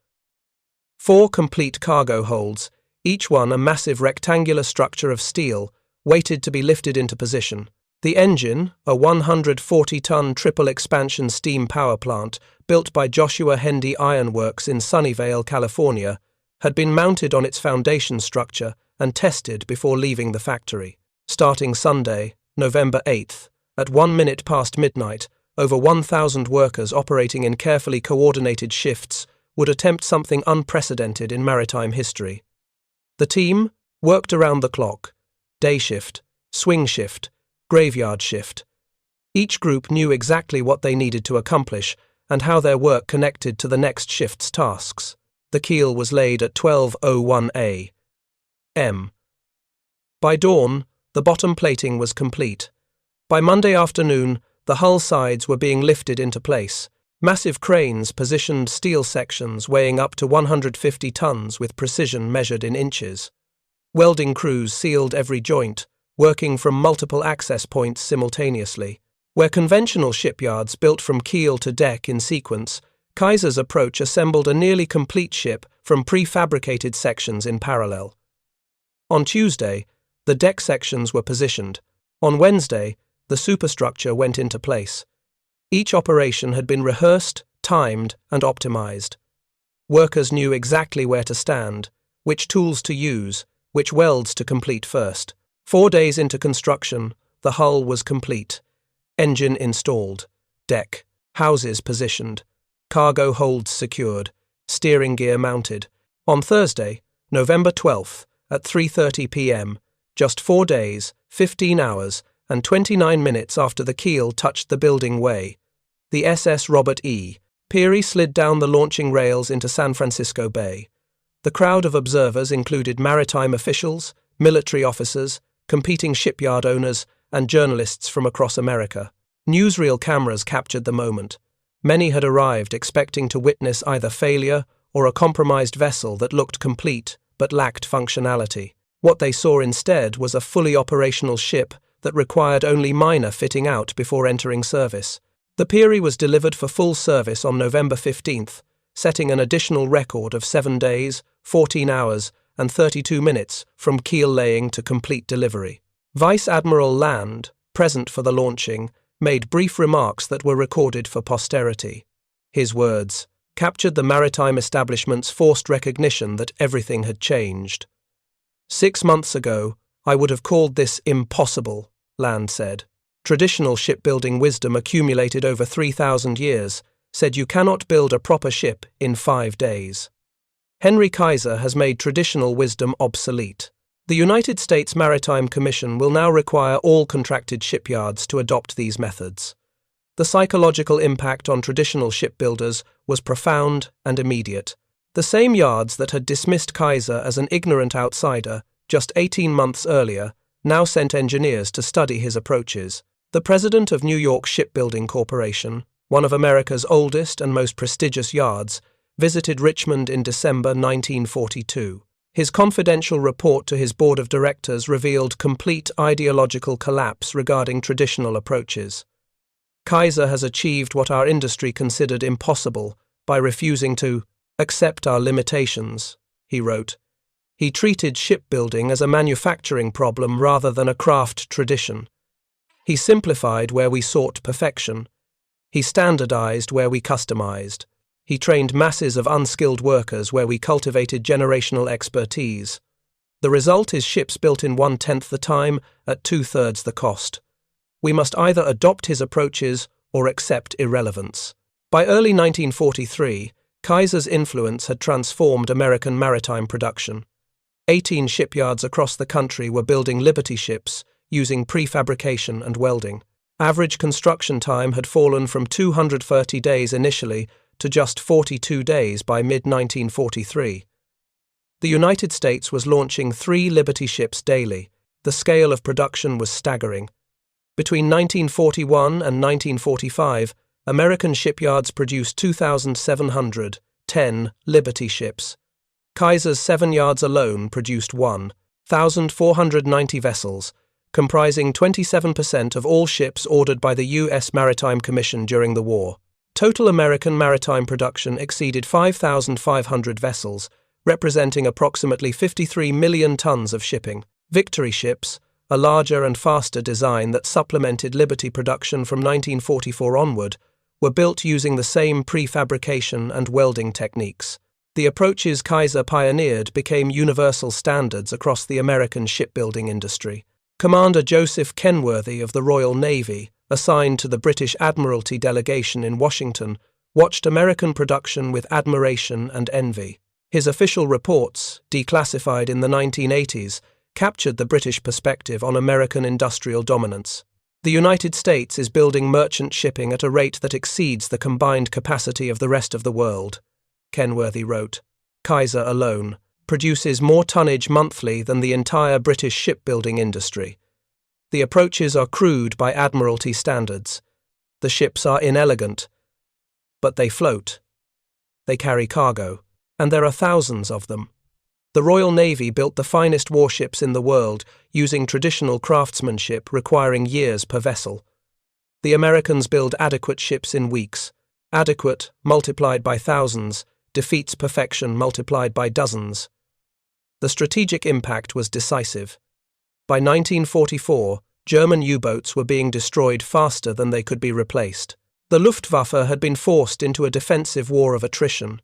4 complete cargo holds, each one a massive rectangular structure of steel, waited to be lifted into position. The engine, a 140-ton triple-expansion steam power plant built by Joshua Hendy Iron Works in Sunnyvale, California, had been mounted on its foundation structure and tested before leaving the factory. Starting Sunday, November 8th, at 1 minute past midnight, over 1,000 workers operating in carefully coordinated shifts would attempt something unprecedented in maritime history. The team worked around the clock, day shift, swing shift, graveyard shift. Each group knew exactly what they needed to accomplish and how their work connected to the next shift's tasks. The keel was laid at 12:01 a.m. By dawn, the bottom plating was complete. By Monday afternoon, the hull sides were being lifted into place. Massive cranes positioned steel sections weighing up to 150 tons with precision measured in inches. Welding crews sealed every joint, working from multiple access points simultaneously. Where conventional shipyards built from keel to deck in sequence, Kaiser's approach assembled a nearly complete ship from prefabricated sections in parallel. On Tuesday, the deck sections were positioned. On Wednesday, the superstructure went into place. Each operation had been rehearsed, timed, and optimized. Workers knew exactly where to stand, which tools to use, which welds to complete first. 4 days into construction, the hull was complete. Engine installed, deck, houses positioned, cargo holds secured, steering gear mounted. On Thursday, November 12th, at 3:30 p.m., just 4 days, 15 hours, and 29 minutes after the keel touched the building way, the SS Robert E. Peary slid down the launching rails into San Francisco Bay. The crowd of observers included maritime officials, military officers, competing shipyard owners, and journalists from across America. Newsreel cameras captured the moment. Many had arrived expecting to witness either failure or a compromised vessel that looked complete but lacked functionality. What they saw instead was a fully operational ship that required only minor fitting out before entering service. The Peary was delivered for full service on November 15th, setting an additional record of 7 days, 14 hours, and 32 minutes from keel laying to complete delivery. Vice Admiral Land, present for the launching, made brief remarks that were recorded for posterity. His words captured the maritime establishment's forced recognition that everything had changed. 6 months ago, I would have called this impossible, Land said. Traditional shipbuilding wisdom accumulated over 3,000 years said you cannot build a proper ship in 5 days. Henry Kaiser has made traditional wisdom obsolete. The United States Maritime Commission will now require all contracted shipyards to adopt these methods. The psychological impact on traditional shipbuilders was profound and immediate. The same yards that had dismissed Kaiser as an ignorant outsider just 18 months earlier now sent engineers to study his approaches. The president of New York Shipbuilding Corporation, one of America's oldest and most prestigious yards, visited Richmond in December 1942. His confidential report to his board of directors revealed complete ideological collapse regarding traditional approaches. Kaiser has achieved what our industry considered impossible by refusing to accept our limitations, he wrote. He treated shipbuilding as a manufacturing problem rather than a craft tradition. He simplified where we sought perfection. He standardized where we customized. He trained masses of unskilled workers where we cultivated generational expertise. The result is ships built in 1/10 the time at 2/3 the cost. We must either adopt his approaches or accept irrelevance. By early 1943, Kaiser's influence had transformed American maritime production. 18 shipyards across the country were building Liberty ships using prefabrication and welding. Average construction time had fallen from 230 days initially to just 42 days by mid-1943. The United States was launching 3 Liberty ships daily. The scale of production was staggering. Between 1941 and 1945, American shipyards produced 2,710 Liberty ships. Kaiser's 7 yards alone produced 1,490 vessels, comprising 27% of all ships ordered by the U.S. Maritime Commission during the war. Total American maritime production exceeded 5,500 vessels, representing approximately 53 million tons of shipping. Victory ships, a larger and faster design that supplemented Liberty production from 1944 onward, were built using the same prefabrication and welding techniques. The approaches Kaiser pioneered became universal standards across the American shipbuilding industry. Commander Joseph Kenworthy of the Royal Navy, assigned to the British Admiralty delegation in Washington, watched American production with admiration and envy. His official reports, declassified in the 1980s, captured the British perspective on American industrial dominance. The United States is building merchant shipping at a rate that exceeds the combined capacity of the rest of the world, Kenworthy wrote. Kaiser alone produces more tonnage monthly than the entire British shipbuilding industry. The approaches are crude by Admiralty standards. The ships are inelegant, but they float. They carry cargo, and there are thousands of them. The Royal Navy built the finest warships in the world using traditional craftsmanship requiring years per vessel. The Americans build adequate ships in weeks. Adequate, multiplied by thousands, defeats perfection multiplied by dozens. The strategic impact was decisive. By 1944, German U-boats were being destroyed faster than they could be replaced. The Luftwaffe had been forced into a defensive war of attrition.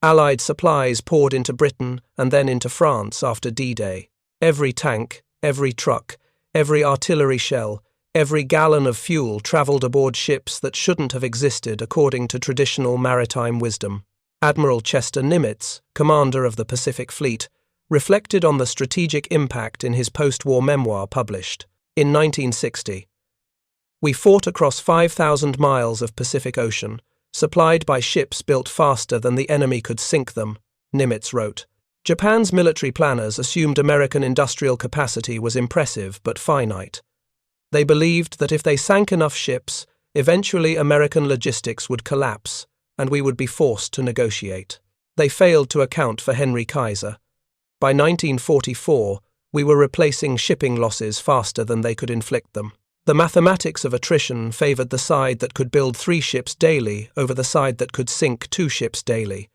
Allied supplies poured into Britain and then into France after D-Day. Every tank, every truck, every artillery shell, every gallon of fuel travelled aboard ships that shouldn't have existed according to traditional maritime wisdom. Admiral Chester Nimitz, commander of the Pacific Fleet, reflected on the strategic impact in his post-war memoir published in 1960. We fought across 5,000 miles of Pacific Ocean, supplied by ships built faster than the enemy could sink them, Nimitz wrote. Japan's military planners assumed American industrial capacity was impressive but finite. They believed that if they sank enough ships, eventually American logistics would collapse, and we would be forced to negotiate. They failed to account for Henry Kaiser. By 1944, we were replacing shipping losses faster than they could inflict them. The mathematics of attrition favored the side that could build 3 ships daily over the side that could sink 2 ships daily.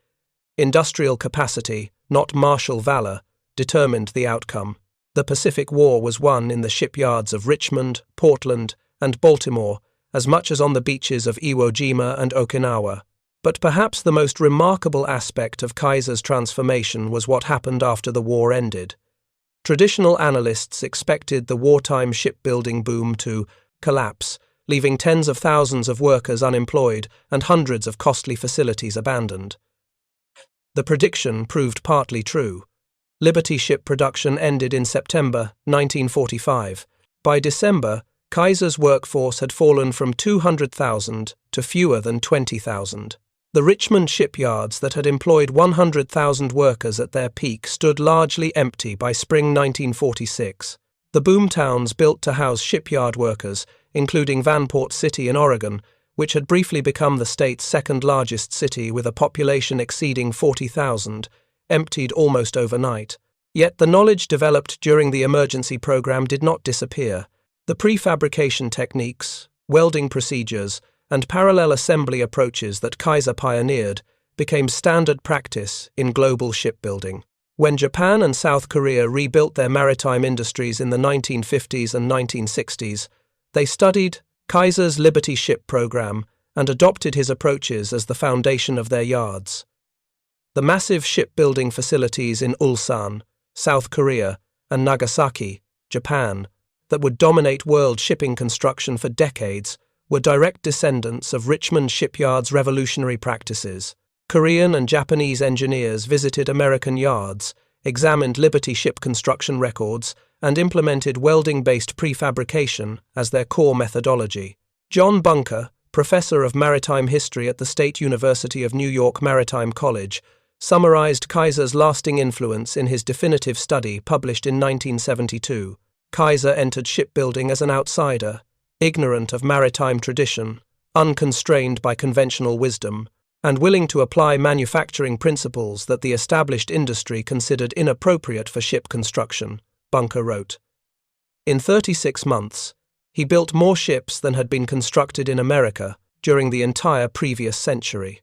Industrial capacity, not martial valor, determined the outcome. The Pacific War was won in the shipyards of Richmond, Portland, and Baltimore, as much as on the beaches of Iwo Jima and Okinawa. But perhaps the most remarkable aspect of Kaiser's transformation was what happened after the war ended. Traditional analysts expected the wartime shipbuilding boom to collapse, leaving tens of thousands of workers unemployed and hundreds of costly facilities abandoned. The prediction proved partly true. Liberty ship production ended in September 1945. By December, Kaiser's workforce had fallen from 200,000 to fewer than 20,000. The Richmond shipyards that had employed 100,000 workers at their peak stood largely empty by spring 1946. The boomtowns built to house shipyard workers, including Vanport City in Oregon, which had briefly become the state's second-largest city with a population exceeding 40,000, emptied almost overnight. Yet the knowledge developed during the emergency program did not disappear. The prefabrication techniques, welding procedures, and parallel assembly approaches that Kaiser pioneered became standard practice in global shipbuilding. When Japan and South Korea rebuilt their maritime industries in the 1950s and 1960s, they studied Kaiser's Liberty ship program and adopted his approaches as the foundation of their yards. The massive shipbuilding facilities in Ulsan, South Korea, and Nagasaki, Japan, that would dominate world shipping construction for decades were direct descendants of Richmond Shipyard's revolutionary practices. Korean and Japanese engineers visited American yards, examined Liberty ship construction records, and implemented welding-based prefabrication as their core methodology. John Bunker, professor of maritime history at the State University of New York Maritime College, summarized Kaiser's lasting influence in his definitive study published in 1972. Kaiser entered shipbuilding as an outsider, ignorant of maritime tradition, unconstrained by conventional wisdom, and willing to apply manufacturing principles that the established industry considered inappropriate for ship construction, Bunker wrote. In 36 months, he built more ships than had been constructed in America during the entire previous century.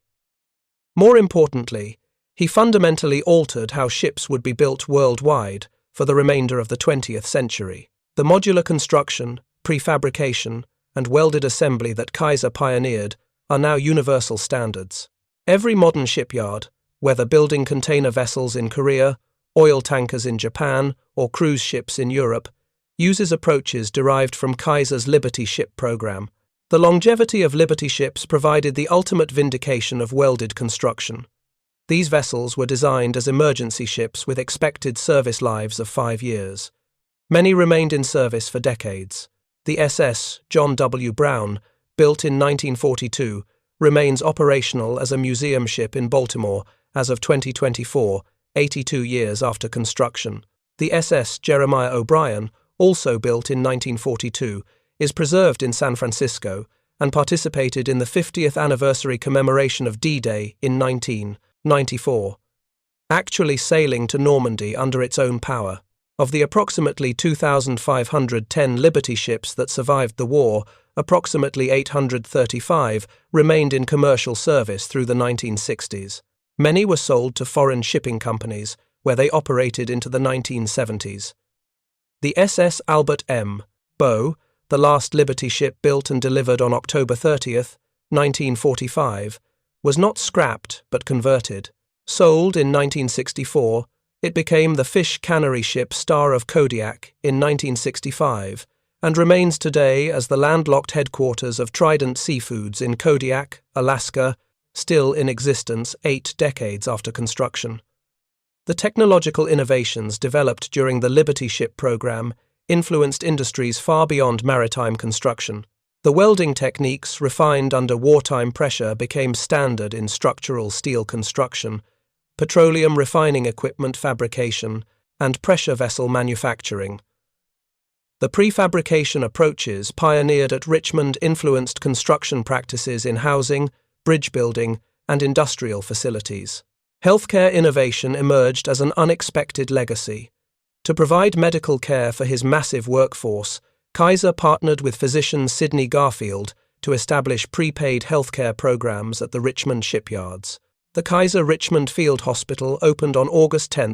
More importantly, he fundamentally altered how ships would be built worldwide for the remainder of the 20th century. The modular construction, prefabrication, and welded assembly that Kaiser pioneered are now universal standards. Every modern shipyard, whether building container vessels in Korea, oil tankers in Japan, or cruise ships in Europe, uses approaches derived from Kaiser's Liberty ship program. The longevity of Liberty ships provided the ultimate vindication of welded construction. These vessels were designed as emergency ships with expected service lives of 5 years. Many remained in service for decades. The SS John W. Brown, built in 1942, remains operational as a museum ship in Baltimore as of 2024, 82 years after construction. The SS Jeremiah O'Brien, also built in 1942, is preserved in San Francisco and participated in the 50th anniversary commemoration of D-Day in 1994, actually sailing to Normandy under its own power. Of the approximately 2,510 Liberty ships that survived the war, approximately 835 remained in commercial service through the 1960s. Many were sold to foreign shipping companies, where they operated into the 1970s. The SS Albert M. Bow, the last Liberty ship built and delivered on October 30th, 1945, was not scrapped but converted. Sold in 1964, it became the fish cannery ship Star of Kodiak in 1965 and remains today as the landlocked headquarters of Trident Seafoods in Kodiak, Alaska, still in existence 8 decades after construction. The technological innovations developed during the Liberty ship program influenced industries far beyond maritime construction. The welding techniques refined under wartime pressure became standard in structural steel construction, petroleum refining equipment fabrication, and pressure vessel manufacturing. The prefabrication approaches pioneered at Richmond influenced construction practices in housing, bridge building, and industrial facilities. Healthcare innovation emerged as an unexpected legacy. To provide medical care for his massive workforce, Kaiser partnered with physician Sidney Garfield to establish prepaid healthcare programs at the Richmond shipyards. The Kaiser Richmond Field Hospital opened on August 10,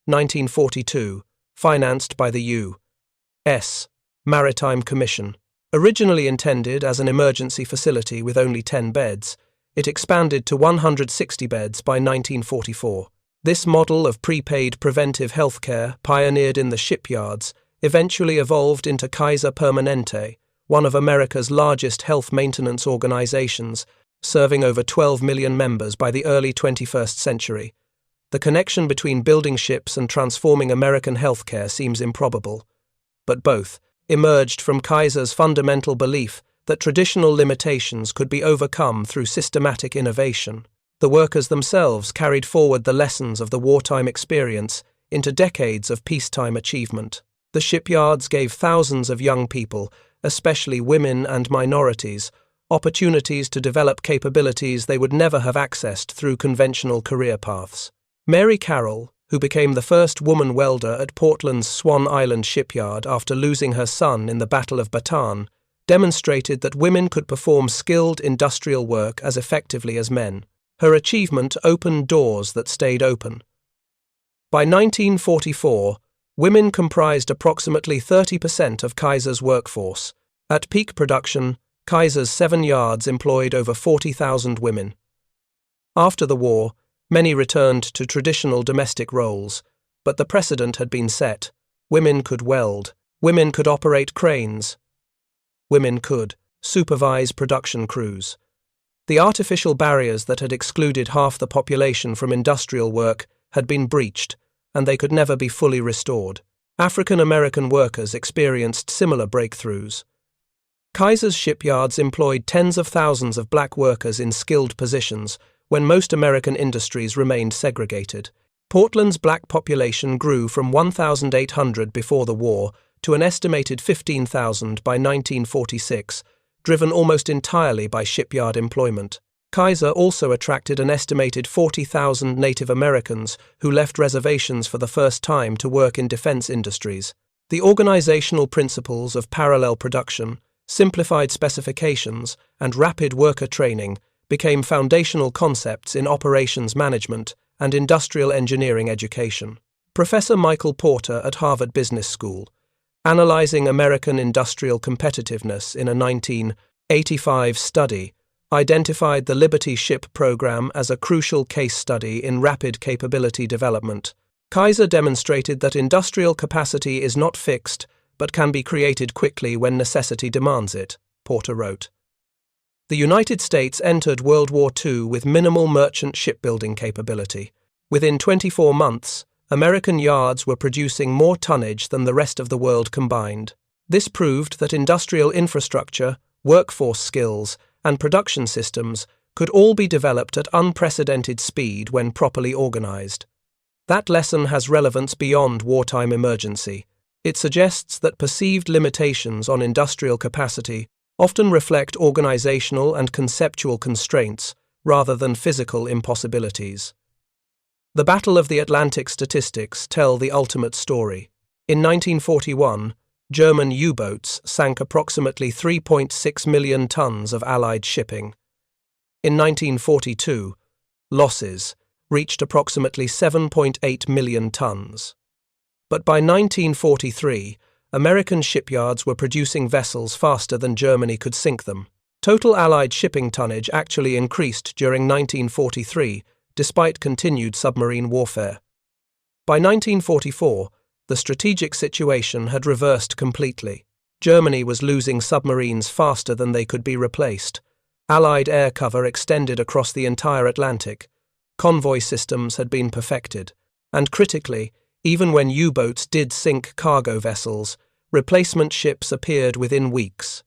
1942, financed by the U.S. Maritime Commission. Originally intended as an emergency facility with only 10 beds, it expanded to 160 beds by 1944. This model of prepaid preventive healthcare, pioneered in the shipyards, eventually evolved into Kaiser Permanente, one of America's largest health maintenance organizations, serving over 12 million members by the early 21st century. The connection between building ships and transforming American healthcare seems improbable, but both emerged from Kaiser's fundamental belief that traditional limitations could be overcome through systematic innovation. The workers themselves carried forward the lessons of the wartime experience into decades of peacetime achievement. The shipyards gave thousands of young people, especially women and minorities, opportunities to develop capabilities they would never have accessed through conventional career paths. Mary Carroll, who became the first woman welder at Portland's Swan Island shipyard after losing her son in the Battle of Bataan, demonstrated that women could perform skilled industrial work as effectively as men. Her achievement opened doors that stayed open. By 1944, women comprised approximately 30% of Kaiser's workforce. At peak production, Kaiser's 7 yards employed over 40,000 women. After the war, many returned to traditional domestic roles, but the precedent had been set. Women could weld. Women could operate cranes. Women could supervise production crews. The artificial barriers that had excluded half the population from industrial work had been breached, and they could never be fully restored. African American workers experienced similar breakthroughs. Kaiser's shipyards employed tens of thousands of black workers in skilled positions when most American industries remained segregated. Portland's black population grew from 1,800 before the war to an estimated 15,000 by 1946, driven almost entirely by shipyard employment. Kaiser also attracted an estimated 40,000 Native Americans who left reservations for the first time to work in defense industries. The organizational principles of parallel production, simplified specifications, and rapid worker training became foundational concepts in operations management and industrial engineering education. Professor Michael Porter at Harvard Business School, analyzing American industrial competitiveness in a 1985 study, identified the Liberty Ship program as a crucial case study in rapid capability development. Kaiser demonstrated that industrial capacity is not fixed, but can be created quickly when necessity demands it, Porter wrote. The United States entered World War II with minimal merchant shipbuilding capability. Within 24 months, American yards were producing more tonnage than the rest of the world combined. This proved that industrial infrastructure, workforce skills, and production systems could all be developed at unprecedented speed when properly organized. That lesson has relevance beyond wartime emergency. It suggests that perceived limitations on industrial capacity often reflect organizational and conceptual constraints rather than physical impossibilities. The Battle of the Atlantic statistics tell the ultimate story. In 1941, German U-boats sank approximately 3.6 million tons of Allied shipping. In 1942, losses reached approximately 7.8 million tons. But by 1943, American shipyards were producing vessels faster than Germany could sink them. Total Allied shipping tonnage actually increased during 1943, despite continued submarine warfare. By 1944, the strategic situation had reversed completely. Germany was losing submarines faster than they could be replaced. Allied air cover extended across the entire Atlantic. Convoy systems had been perfected. And critically, even when U-boats did sink cargo vessels, replacement ships appeared within weeks.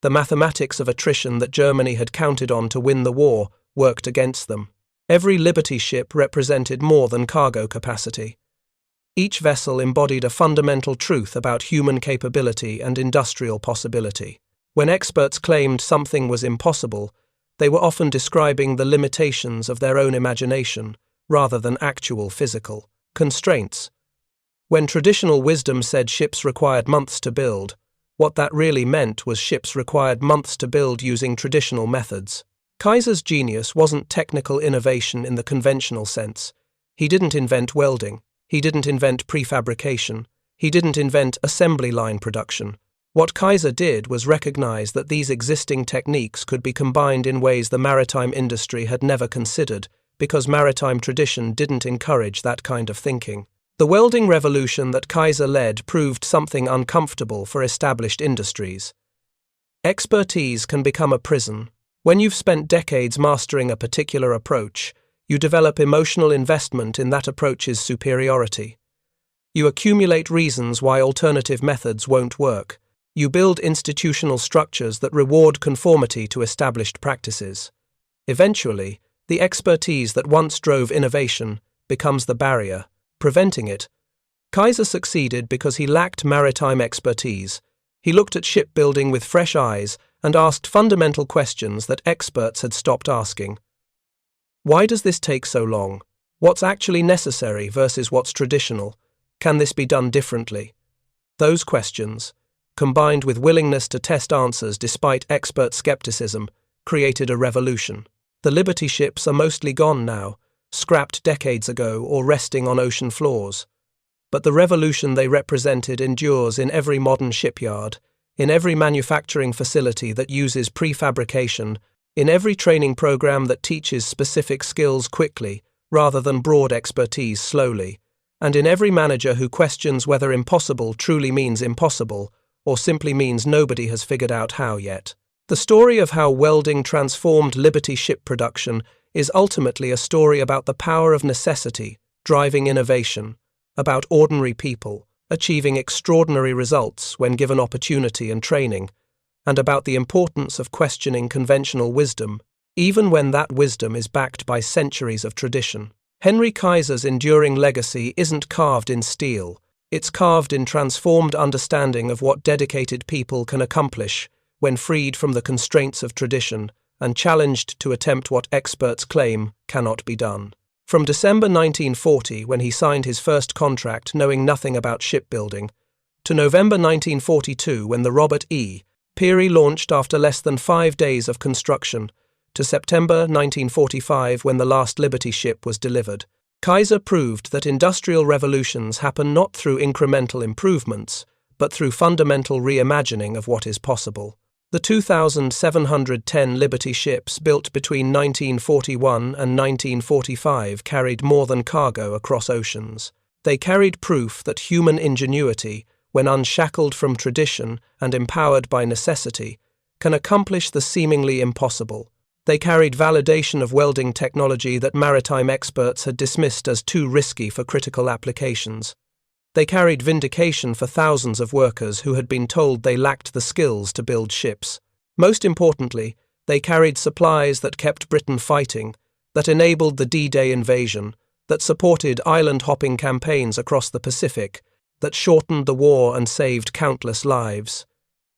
The mathematics of attrition that Germany had counted on to win the war worked against them. Every Liberty ship represented more than cargo capacity. Each vessel embodied a fundamental truth about human capability and industrial possibility. When experts claimed something was impossible, they were often describing the limitations of their own imagination rather than actual physical constraints. When traditional wisdom said ships required months to build, what that really meant was ships required months to build using traditional methods. Kaiser's genius wasn't technical innovation in the conventional sense. He didn't invent welding. He didn't invent prefabrication. He didn't invent assembly line production. What Kaiser did was recognize that these existing techniques could be combined in ways the maritime industry had never considered, because maritime tradition didn't encourage that kind of thinking. The welding revolution that Kaiser led proved something uncomfortable for established industries. Expertise can become a prison. When you've spent decades mastering a particular approach, you develop emotional investment in that approach's superiority. You accumulate reasons why alternative methods won't work. You build institutional structures that reward conformity to established practices. Eventually, the expertise that once drove innovation becomes the barrier, preventing it. Kaiser succeeded because he lacked maritime expertise. He looked at shipbuilding with fresh eyes and asked fundamental questions that experts had stopped asking. Why does this take so long? What's actually necessary versus what's traditional? Can this be done differently? Those questions, combined with willingness to test answers despite expert skepticism, created a revolution. The Liberty ships are mostly gone now, scrapped decades ago or resting on ocean floors. But the revolution they represented endures in every modern shipyard, in every manufacturing facility that uses prefabrication, in every training program that teaches specific skills quickly rather than broad expertise slowly, and in every manager who questions whether impossible truly means impossible or simply means nobody has figured out how yet. The story of how welding transformed Liberty ship production is ultimately a story about the power of necessity driving innovation, about ordinary people achieving extraordinary results when given opportunity and training, and about the importance of questioning conventional wisdom, even when that wisdom is backed by centuries of tradition. Henry Kaiser's enduring legacy isn't carved in steel. It's carved in transformed understanding of what dedicated people can accomplish when freed from the constraints of tradition and challenged to attempt what experts claim cannot be done. From December 1940, when he signed his first contract knowing nothing about shipbuilding, to November 1942, when the Robert E. Peary launched after less than 5 days of construction, to September 1945, when the last Liberty ship was delivered, Kaiser proved that industrial revolutions happen not through incremental improvements, but through fundamental reimagining of what is possible. The 2,710 Liberty ships built between 1941 and 1945 carried more than cargo across oceans. They carried proof that human ingenuity, when unshackled from tradition and empowered by necessity, can accomplish the seemingly impossible. They carried validation of welding technology that maritime experts had dismissed as too risky for critical applications. They carried vindication for thousands of workers who had been told they lacked the skills to build ships. Most importantly, they carried supplies that kept Britain fighting, that enabled the D-Day invasion, that supported island-hopping campaigns across the Pacific, that shortened the war and saved countless lives.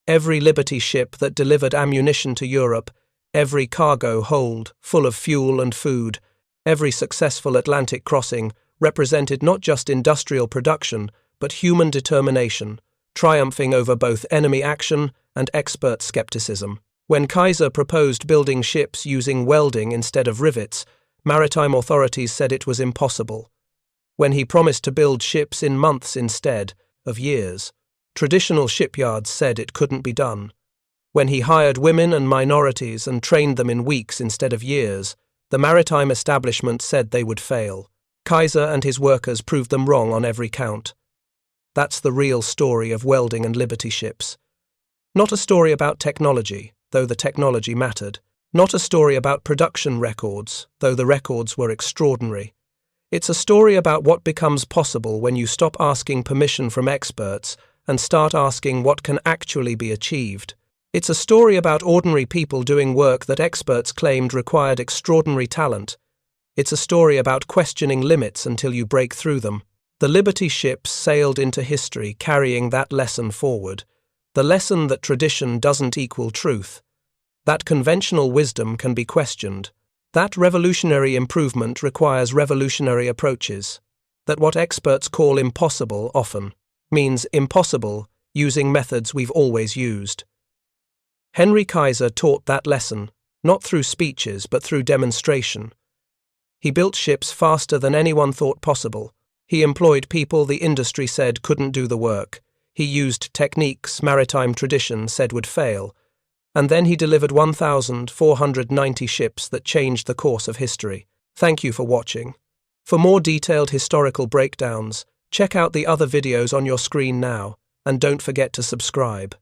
Every Liberty ship that delivered ammunition to Europe, every cargo hold full of fuel and food, every successful Atlantic crossing represented not just industrial production, but human determination, triumphing over both enemy action and expert skepticism. When Kaiser proposed building ships using welding instead of rivets, maritime authorities said it was impossible. When he promised to build ships in months instead of years, traditional shipyards said it couldn't be done. When he hired women and minorities and trained them in weeks instead of years, the maritime establishment said they would fail. Kaiser and his workers proved them wrong on every count. That's the real story of welding and Liberty ships. Not a story about technology, though the technology mattered. Not a story about production records, though the records were extraordinary. It's a story about what becomes possible when you stop asking permission from experts and start asking what can actually be achieved. It's a story about ordinary people doing work that experts claimed required extraordinary talent. It's a story about questioning limits until you break through them. The Liberty ships sailed into history carrying that lesson forward, the lesson that tradition doesn't equal truth, that conventional wisdom can be questioned, That revolutionary improvement requires revolutionary approaches. That what experts call impossible often means impossible using methods we've always used. Henry Kaiser taught that lesson, not through speeches but through demonstration. He built ships faster than anyone thought possible. He employed people the industry said couldn't do the work. He used techniques maritime tradition said would fail. And then he delivered 1,490 ships that changed the course of history. Thank you for watching. For more detailed historical breakdowns, check out the other videos on your screen now, and don't forget to subscribe.